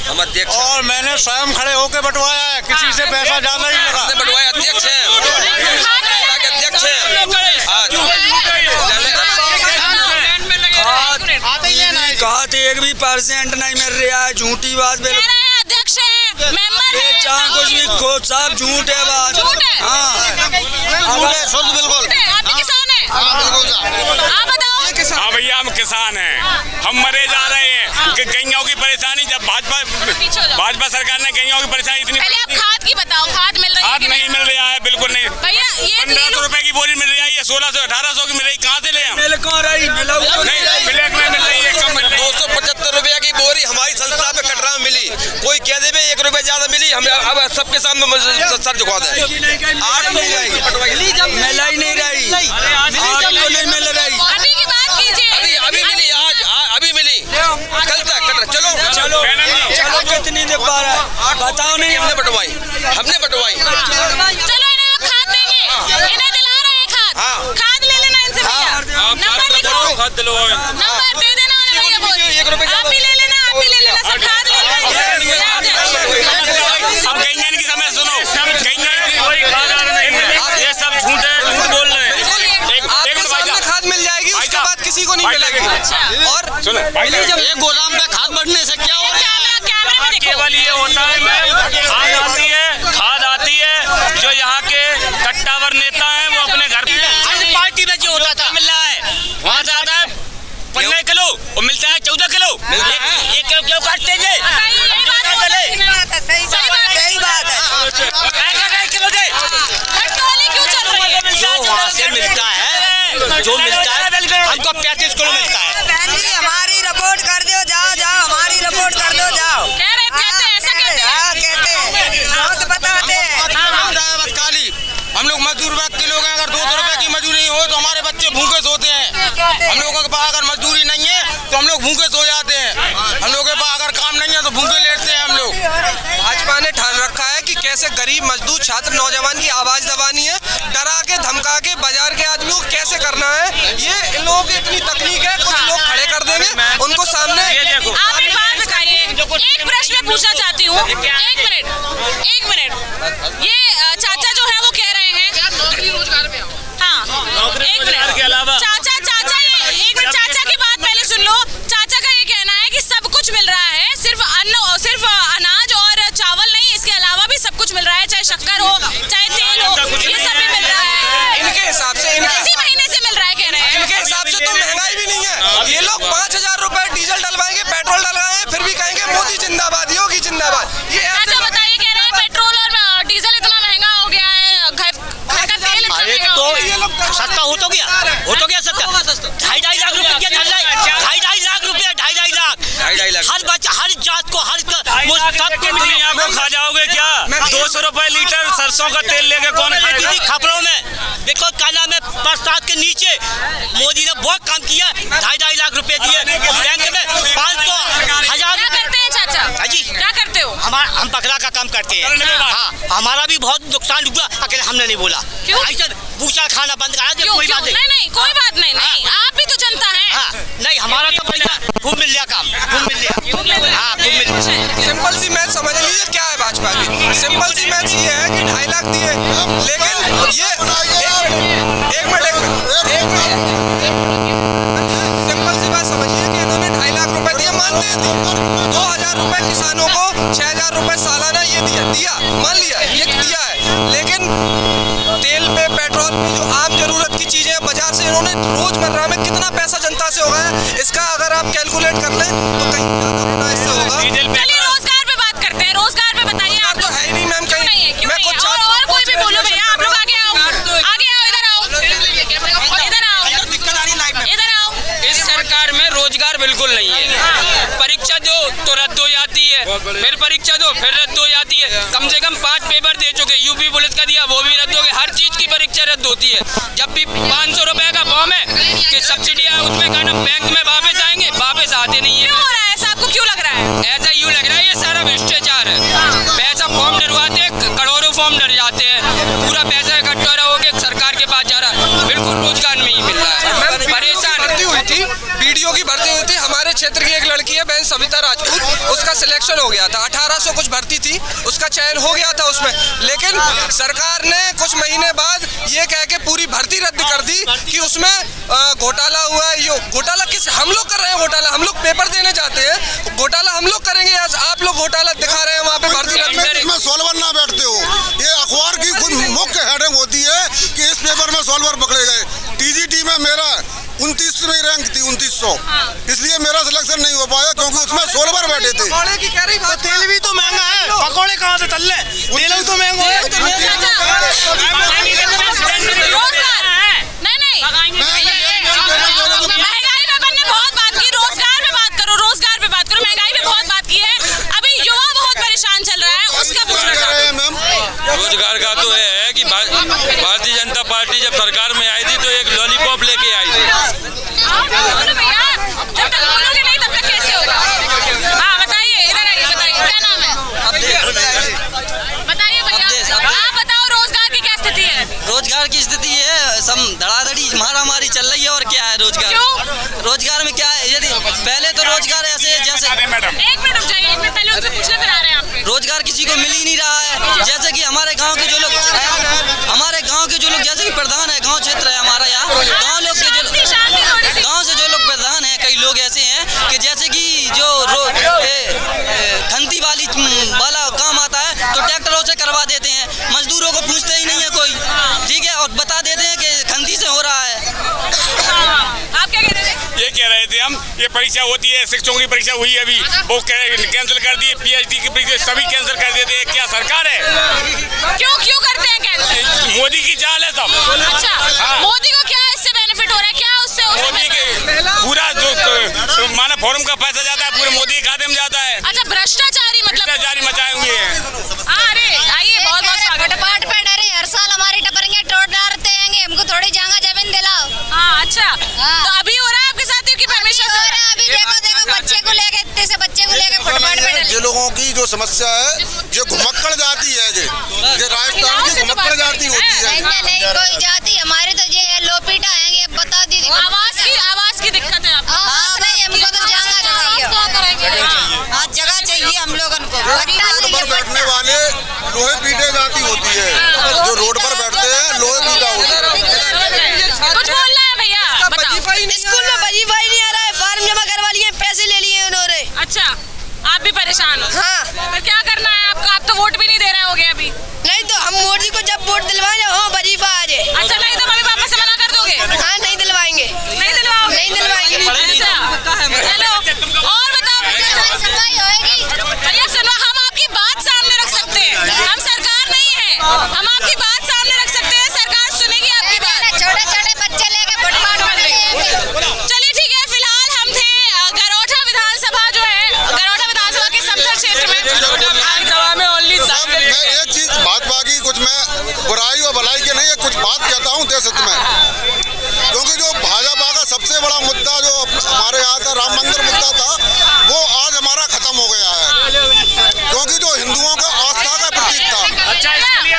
हम अध्यक्ष और मैंने स्वयं खड़े होकर बंटवाया है, किसी से पैसा ज्यादा नहीं लगा। बंटवाया, अध्यक्ष है, अध्यक्ष खाद एक भी % नहीं मिल रहा है, झूठी बात बिल्कुल। अध्यक्ष है, मेंबर है, चाहे कुछ भी खुद सब झूठ है बात। हाँ शुद्ध बिल्कुल। आप भी किसान हैं? आप बताओ। हाँ भैया हम किसान हैं, हम मरे जा रहे हैं कि गैयाओं की परेशानी। जब भाजपा सरकार ने गैयाओं की परेशानी इतनी, पहले आप खाद की बताओ, खाद मिल रही है? खाद नहीं मिल रहा है, बिल्कुल नहीं भैया। ये 1500 रुपए की बोरी मिल रही है, 1600-1800 की मिल रही, कहाँ से ले हम? मिल कौन रही? मिला नहीं, ब्लैक में मिल रही है, कम मिल रही है। 275 रुपया की बोरी हमारी संस्था पे कटरा में मिली, कोई कह दे 1 रुपया ज्यादा मिली, हम अब सबके सामने सर झुका दें। 8 मिल जाएगी, मिला ही नहीं रही, आपको नहीं मिल रही। अभी की बात कीजिए। अभी मिली, आज अभी मिली, कल तक कटरा। चलो कितनी दे पा रहा है बताओ। नहीं हमने बंटवाई। चलो इन्हें आप खाद देंगे, इन्हें दिला रहे हैं खाद। खाद ले लेना इनसे भैया। नंबर लिखो, खाद दिलवाओ, नंबर दे देना उन्हें भैया बोली। आप भी ले लेना, सब खाद ले लेना। अब गैया की समय सुनो, कोई खाद नहीं है, ये सब झूठ है, झूठ बोल रहे हैं। आपके सामने खाद मिल जाएगी, उसके बाद किसी को नहीं मिलेगी। और एक गोदाम में खाद बढ़ने से क्या हो रहा है? केवल ये होता है खाद आती है जो यहाँ के कट्टावर नेता हैं वो अपने घर पे। पार्टी में जो होता था मिल रहा है, वहाँ जाता है 15 किलो और मिलता है 14 किलो। ये क्यों काटते थे? सही बात है। किलो दे क्यों चल रही है? जो वहाँ से मिलता है, जो मिलता है हमको 35 किलो मिलता है। हमारी रिपोर्ट कर दो, जाओ हमारी रिपोर्ट कर दो, जाओ। बताते हैं हम लोग मजदूर व्यक्ति लोग हैं, अगर 200 रुपए की मजदूरी हो तो हमारे बच्चे भूखे सोते हैं। हम लोगों के पास अगर मजदूरी नहीं है तो हम लोग भूखे सो जाते हैं। हम लोगों के पास अगर काम नहीं है तो भूखे लेटते हैं हम लोग। भाजपा ने ठान रखा है कि कैसे गरीब मजदूर छात्र नौजवान की आवाज दबानी है, डरा के धमका के बाजार के आदमियों को कैसे करना है। ये इन लोगों की इतनी तकनीक है, कुछ लोग खड़े कर देंगे उनको सामने। आप एक बात बताइए, एक प्रश्न पूछना चाहती हूँ। एक मिनट। ये चाचा जो है वो कह रहे हैं, हाँ एक मिनट, चाचा एक मिनट, चाचा की बात पहले सुन लो। चाचा का ये कहना है कि सब कुछ मिल रहा है, सिर्फ अनाज और चावल नहीं, इसके अलावा भी सब कुछ मिल रहा है, चाहे शक्कर हो चाहे तेल हो, ये सब भी मिल रहा है। इनके हिसाब से इसी महीने से मिल रहा है कह रहे हैं। इनके हिसाब से तो महंगाई भी नहीं है। ये लोग 5000 रुपए डीजल डलवाएंगे, पेट्रोल डलवाएंगे, फिर भी कहेंगे मोदी जिंदाबाद, योगी जिंदाबाद। ये चाचा बताइए, कह रहे हैं पेट्रोल और डीजल इतना महंगा हो गया है, घर का तेल इतना महंगा हो गया है। सस्ता हो तो गया सस्ता। 2.5 लाख रुपए, 2.5 लाख रुपया, 2.5 लाख। हर बच्चा, हर जात को, हर दुनिया को खा जाओगे क्या? 200 रुपए लीटर सरसों का तेल लेके कौन खाएगा? खबरों में देखो क्या नाम है, बरसात के नीचे मोदी ने बहुत काम किया, 2.5 लाख रुपए दिए बैंक में, 500,000। क्या करते हैं चाचा जी? क्या करते हो? हम बकरा का काम करते हैं। हाँ, हमारा भी बहुत नुकसान हुआ, अकेले हमने नहीं बोला। क्यों? भूसा खाना बंद करा दे, कोई बात नहीं, कोई बात नहीं। आप भी तो जनता है। हाँ, नहीं हमारा तो पैसा खूब मिल गया, काम खूब मिल गया। हाँ, खूब मिल गया। सिंपल सी मैथ समझ लीजिए क्या है भाजपा की। सिंपल सी मैथ ये है कि 2.5 लाख दिए, लेकिन ये एक मिनट सिंपल सी बात समझिए कि इन्होंने 2.5 लाख रुपए दिए, मानते हैं 2000 रुपए किसानों को, 6000 रुपए सालाना ये दिया मान लिया, ये दिया है। लेकिन तेल पे, पेट्रोल पे, जो आम जरूरत की चीजें बाजार से इन्होंने रोजमर्रा में कितना पैसा जनता से होगा, इसका अगर आप कैलकुलेट कर लें तो कहीं ज्यादा होना इससे होगा। चलिए रोजगार पे बात करते हैं। रोजगार पे बताइए। आप तो है ही नहीं मैम, कहीं मैं कुछ और कोई भी बोलो भैया, आप लोग आगे आओ, इधर आओ। इस सरकार में रोजगार बिल्कुल नहीं है। परीक्षा दो तो रद्द हो जाती है, फिर परीक्षा दो फिर रद्द हो जाती है। कम से कम 5 पेपर दे चुके, यूपी पुलिस का दिया वो भी रद्द हो गया। हर चीज की परीक्षा रद्द होती है। जब भी 500 रुपए का फॉर्म है कि सब्सिडी है, उसमें कहना बैंक में वापस आएंगे, वापस आते नहीं है। क्यों हो रहा है ऐसा? आपको क्यों लग रहा है? ऐसा यूँ लग रहा है ये सारा भ्रष्टाचार है। पैसा फॉर्म डरवाते हैं, करोड़ों फॉर्म डर जाते हैं, पूरा पैसा इकट्ठा होकर सरकार के पास जा रहा है। बिल्कुल रोजगार नहीं मिल रहा है। परेशान भर्ती हुई थी, बीडीओ की भर्ती हुई थी हमारे सविता राजपूत, उसका सिलेक्शन हो गया था। 1800 कुछ भर्ती थी, उसका चयन हो गया था उसमें, लेकिन सरकार ने कुछ महीने बाद ये कह के पूरी भर्ती रद्द कर दी कि उसमें घोटाला हुआ है। ये घोटाला किस, हम लोग कर रहे हैं घोटाला, हम लोग पेपर देने जाते हैं, घोटाला हम लोग करेंगे या आप लोग घोटाला दिखा रहे हैं वहाँ पे भर्ती रद्द? इसमें सॉल्वर ना बैठते हो, ये अखबार की खुद मुख्य हेडिंग होती है कि इस पेपर में सॉल्वर पकड़े गए। टीजीटी में मेरा 29वीं रैंक थी, 2900, इसलिए मेरा सिलेक्शन नहीं हो पाया क्योंकि उसमें सॉल्वर बैठे थे। पकौड़े की कह रही बात, तेल भी तो महंगा है, पकौड़े कहाँ से तल ले, तेल तो महंगा है। महंगाई पे बनने बहुत बात की, रोजगार पे बात करो, रोजगार पे बात करो, महंगाई पे बहुत बात की है। अभी युवा बहुत परेशान चल रहा है, उसका पूछना चाहते हैं। रोजगार का तो ये है कि भारतीय जनता पार्टी जब सरकार में आई थी तो एक लॉलीपॉप लेके आई थी। भैया जब तक बोलोगे नहीं तब तक कैसे होगा? हाँ बताइए, इधर आइए, बताइए क्या नाम है? बताइए भैया, आप बताओ रोजगार की क्या स्थिति है? रोजगार की स्थिति है, सब धड़ाधड़ी मारामारी चल रही है। और क्या है रोजगार? क्यों? रोजगार में क्या है, यदि पहले तो रोजगार ऐसे जैसे एक मिनट रुक जाइए, एक मिनट पहले उनसे पूछने फिर आ रहे हैं आपके। रोजगार किसी को मिल ही नहीं रहा है। जैसे कि हमारे गांव के जो लोग जैसे कि प्रधान है, गांव क्षेत्र है हमारा, यहाँ गांव लोग के जो गांव से जो लोग प्रधान हैं, कई लोग ऐसे हैं कि जैसे कि जो खंती वाला काम आता है तो ट्रैक्टरों से करवा देते हैं, मजदूरों को पूछते ही नहीं है कोई, ठीक है, और बता देते हैं कि खंती से हो रहा है। आप क्या कह रहे थे? ये कह रहे थे हम, ये परीक्षा होती है, शिक्षकों की परीक्षा हुई अभी, वो कैंसिल कर दी, PhD की परीक्षा सभी कैंसिल कर देते हैं। क्या सरकार है? क्यों करते हैं कैंसिल? मोदी की चाल है सब। अच्छा, हाँ। मोदी को क्या इससे बेनिफिट हो रहा है? क्या उससे मोदी के पूरा जो माना फॉर्म का पैसा जाता है पूरे मोदी के खाते में जाता है। अच्छा, भ्रष्टाचारी मतलब भ्रष्टाचारी मचाए हुए हैं। अरे आइए, बहुत बहुत स्वागत है। पाट पे डरे हर साल हमारी टपरेंगे टोट डालते हैं, हमको थोड़ी जगह जमीन दिलाओ। हाँ अच्छा, तो अभी हो रहा है आपके साथ की परमिशन से? अभी देखो बच्चे को लेके फुटपाथ पे जो लोगों की जो समस्या है, जो घुमक्कड़ जाती है, जो राजस्थान की घुमक्कड़ जाती होती है। नहीं कोई जाति हमारे तो ये लोपीटा है, ये बता दीजिए। आवाज की दिक्कत है आपको? नहीं, हमको तो जगह चाहिए। हाँ, जगह चाहिए हम लोगों को। रोड पर बैठने वाले लोहे पीटे जाती होती है, जो रोड पर बैठते हैं लोहे पीटा होता है। कुछ बोलना है भैया, बताओ। स्कूल में वजीफा ही नहीं आ रहा है, फॉर्म जमा करवा लिए, पैसे ले लिए उन्होंने। अच्छा, आप भी परेशान हो? हाँ। तो क्या करना है आपको? आप तो वोट भी नहीं दे रहे होगे अभी। नहीं तो हम मोदी को जब वोट दिलवाए, हाँ वजीफा आ जाए। अच्छा, नहीं तो मम्मी पापा से मना कर दोगे? हाँ, नहीं दिलवाएंगे। नहीं दिलवाओगे? नहीं दिलवाएंगे। अच्छा, चलो और बताओ भैया, सुनो, हम आपकी बात सामने रख सकते हैं, हम सरकार नहीं है, हम आपकी बात सामने रख सकते हैं, सरकार सुनेगी आपकी बात। छोटे बच्चे लेके फुटपाथ पर। चलिए ठीक है, फिलहाल हम थे गरोठा विधानसभा जो है, गरोठा विधानसभा के समथर क्षेत्र में। मैं एक चीज बात बाकी कुछ मैं बुराई और भलाई के नहीं, कुछ बात कहता हूँ देश हित में, क्योंकि जो भाजपा का सबसे बड़ा मुद्दा जो हमारे यहाँ था, राम मंदिर मुद्दा था, वो आज हमारा खत्म हो गया है, क्योंकि जो हिंदुओं का आस्था का प्रतीक था। अच्छा, इसके लिए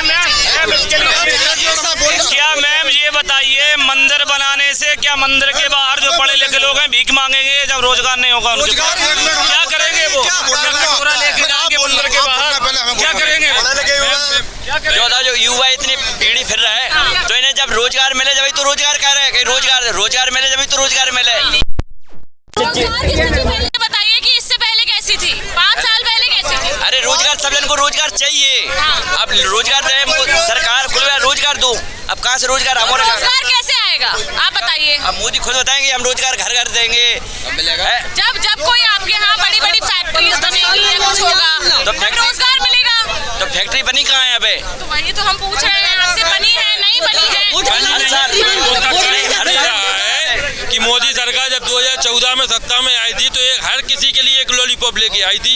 क्या मैम ये बताइए, मंदिर बनाने से क्या मंदिर के बाहर जो पढ़े लिखे लोग हैं भीख मांगेंगे जब रोजगार नहीं होगा उनके पास? क्या करेंगे वो? लेके जाएंगे मंदिर के बाहर, क्या करेंगे? जो युवा इतनी पीढ़ी फिर रहा है, तो इन्हें जब रोजगार मिले जब तो रोजगार कह रहे हैं कि रोजगार मिले जब तो रोजगार मिले। बताइए कि इससे पहले कैसी थी, 5 साल पहले कैसी थी? अरे रोजगार, सब जन को रोजगार चाहिए। अब रोजगार सरकार खुल गया, रोजगार दो। अब कहाँ से रोजगार? हमारे रोजगार कैसे आएगा आप बताइए? अब मोदी खुद बताएंगे हम रोजगार घर घर देंगे। जब कोई आपके यहाँ बड़ी बड़ी फैक्ट्रीज बनेगी या कुछ होगा तो रोजगार मिलेगा। तो फैक्ट्री बनी कहाँ है? अबे तो वही तो हम पूछ रहे हैं आपसे, बनी है नहीं बनी है? कि मोदी सरकार जब 2014 में सत्ता में आई थी तो हर किसी के लिए एक लॉलीपॉप लेके आई थी,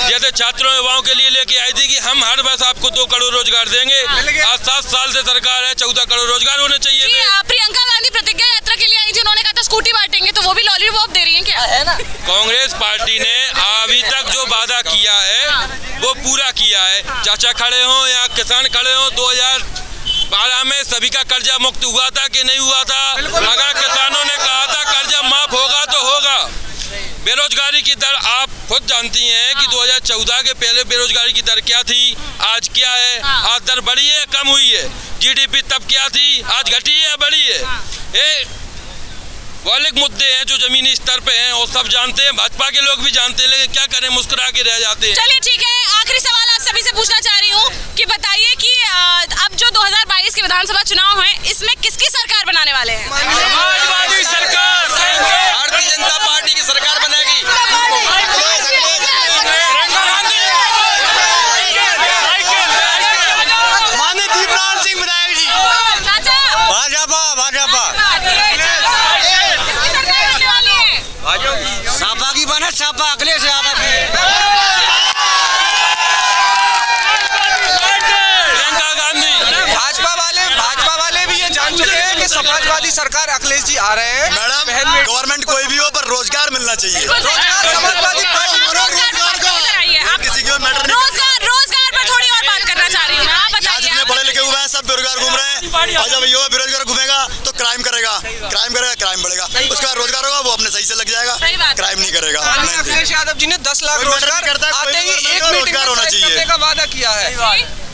जैसे छात्रों युवाओं के लिए लेके आई थी कि हम हर वर्ष आपको 2 करोड़ रोजगार देंगे। आज 7 साल से सरकार है, 14 करोड़ रोजगार होने चाहिए थे। प्रियंका गांधी प्रतिज्ञा यात्रा के लिए आई थी, उन्होंने कहा था स्कूटी बांटेंगे, तो वो भी लॉलीपॉप दे रही है क्या? है ना, कांग्रेस पार्टी ने अभी तक जो वादा किया है वो पूरा किया है। चाचा खड़े हों या किसान खड़े हों, 2012 में सभी का कर्जा मुक्त हुआ था कि नहीं हुआ था? अगर किसानों ने कहा था कर्जा माफ होगा तो होगा, बेरोजगारी की दर आप खुद जानती हैं कि 2014 के पहले बेरोजगारी की दर क्या थी, आज क्या है। आज दर बढ़ी है, कम हुई है। जीडीपी तब क्या थी, आज घटी है, बढ़ी है। ये मौलिक मुद्दे हैं जो जमीनी स्तर पे हैं और सब जानते हैं, भाजपा के लोग भी जानते हैं, लेकिन क्या करें, मुस्कुरा के रह जाते हैं। चलिए ठीक है, आखिरी सवाल आप सभी से पूछना चाह रही हूँ कि बताइए कि अब जो 2022 के विधानसभा चुनाव है, इसमें किसकी सरकार बनाने वाले हैं? समाजवादी सरकार, भारतीय जनता पार्टी की सरकार बनेगी। माननीय दीपनारायण सिंह विधायक जी। भाजपा भाजपा सापा की बने, सापा अखिलेश यादव की। प्रियंका गांधी। भाजपा वाले भी ये जान चुके हैं कि समाजवादी सरकार अखिलेश जी आ रहे हैं। मैडम, गवर्नमेंट कोई भी हो पर रोजगार मिलना चाहिए। रोजगार समाजवादी किसी को मैटर नहीं। रोजगार पर थोड़ी और बात करना चाह रही हूँ, आप बताइए। जितने पढ़े लिखे हुए हैं सब बेरोजगार घूम रहे हैं, और जब युवा बेरोजगार घूमेगा तो क्राइम करेगा, क्राइम बढ़ेगा, उसका रोजगार होगा, वो अपने सही से लग जाएगा, क्राइम नहीं करेगा। अखिलेश यादव जी ने 10 लाख रोजगार आते ही एक मीटिंग में होना चाहिए का वादा किया है।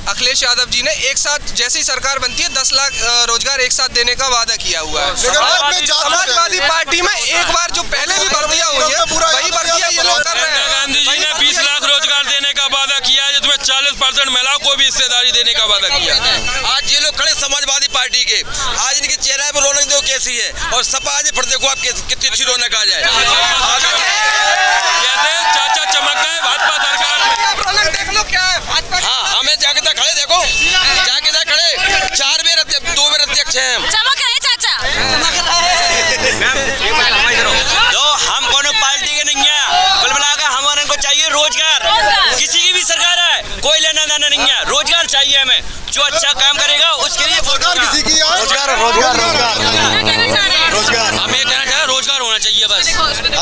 अखिलेश यादव जी ने एक साथ जैसे ही सरकार बनती है 10 लाख रोजगार एक साथ देने का वादा किया हुआ है। समाजवादी पार्टी में एक बार जो पहले भी भर्तियां हुई है वही भर्तियां ये लोग कर रहे हैं। गांधी जी ने 20 लाख रोजगार देने का वादा किया है, जिसमें 40% महिलाओं को भी हिस्सेदारी देने का वादा किया है। आज ये लोग खड़े समाजवादी पार्टी के, आज इनके चेहरे पर रौनक देखो कैसी है, और सपा आज फिर देखो आप कितनी अच्छी रौनक आ जाए। जैसे चाचा चमक गए भाजपा सरकार में। रौनक देख लो क्या है भाजपा। हाँ, हमें जाके तक खड़े देखो, जाके तक खड़े 4 बेर 2 बेर अध्यक्ष हैं हम। चमक रहे चाचा। जो हम कोनो पार्टी के नहीं है, कुल मिलाकर हमारे को चाहिए रोजगार। किसी की भी सरकार है, कोई लेना देना नहीं है, रोजगार चाहिए हमें। जो अच्छा काम करेगा उसके लिए सरकार किसी की है? रोजगार क्या रोजगार हम ये कहना चाह रहे हैं, रोजगार होना चाहिए बस।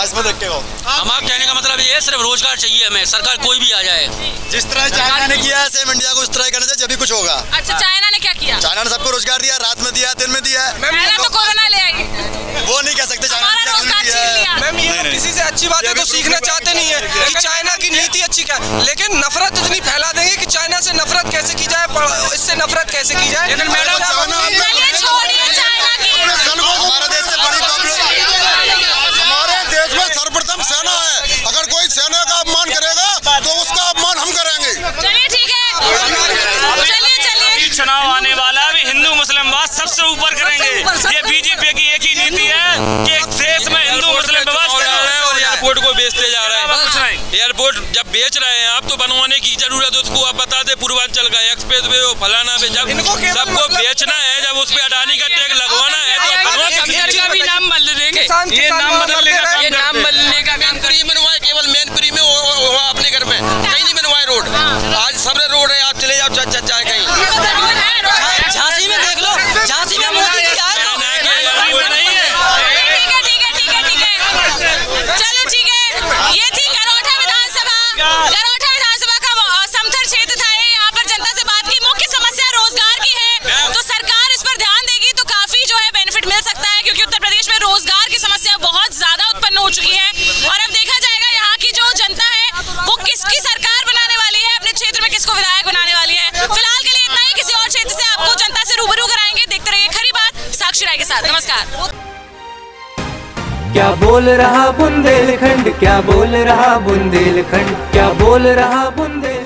इसमें देख के हो, हमारा कहने का मतलब ये है, सिर्फ रोजगार चाहिए हमें, सरकार कोई भी आ जाए। जिस तरह चाइना ने किया है सेम इंडिया को उस तरह करना चाहिए, जब भी कुछ होगा। अच्छा, चाइना ने क्या किया? चाइना ने सबको रोजगार दिया, रात में दिया, दिन में दिया। पहले तो कोरोना ले आई, वो नहीं कह सकते चाइना हमारा रोजगार छीन लिया। मैम, ये लोग किसी से अच्छी बातें तो सीखना चाहते नहीं है कि चाइना की नीति अच्छी क्या, लेकिन नफरत इतनी फैला देंगे कि चाइना से नफरत कैसे की जाए, इससे नफरत कैसे की जाए। चलिए छोड़िए चाइना की। हमारे देश से बड़ी पॉपुलेशन, हमारे देश में सर्वप्रथम सेना है। अगर कोई सेना का अपमान करेगा तो उसका अपमान हम करेंगे। चलिए ठीक है, चलिए। चुनाव आने वाला है, हिंदू मुस्लिम बात सबसे ऊपर करेंगे। ये बीजेपी की एक ही नीति है कि एक देश में हिंदू मुस्लिम विवाद और एयरपोर्ट को बेचते जा रहे हैं। एयरपोर्ट जब बेच रहे हैं आप, तो बनवाने की जरूरत, उसको आप बता दे पूर्वांचल का एक्सप्रेस वे हो, फलाना पे, जब सबको बेचना है, जब उस पे अडानी का टैग लगवाना है तो बनवा सकते का भी नाम बदल देंगे, ये नाम बदलने का ये नाम बदलने का काम मैनपुरी बनवाए, केवल मैनपुरी में हुआ अपने घर में, कहीं नहीं बनवाए रोड। आज सब रोड है, आप चले जाओ चाहे कहीं। झांसी में देख लो, झांसी में मोदी जी आए तो चलो ठीक है, ये थी गरोठा विधानसभा का समथर क्षेत्र था। यहाँ पर जनता से बात की, मुख्य समस्या रोजगार की है, तो सरकार इस पर ध्यान देगी तो काफी जो है बेनिफिट मिल सकता है, क्योंकि उत्तर प्रदेश में रोजगार की समस्या बहुत ज्यादा उत्पन्न हो चुकी है। और अब देखा जाएगा यहाँ की जो जनता है वो किसकी सरकार बनाने वाली है, अपने क्षेत्र में किसको विधायक बनाने वाली है। फिलहाल के लिए इतना ही, किसी और क्षेत्र से आपको जनता से रूबरू कराएंगे। देखते रहिए खरी बात साक्षी राय के साथ। नमस्कार। क्या बोल रहा बुंदेलखंड, क्या बोल रहा बुंदेलखंड, क्या बोल रहा बुंदेलखंड।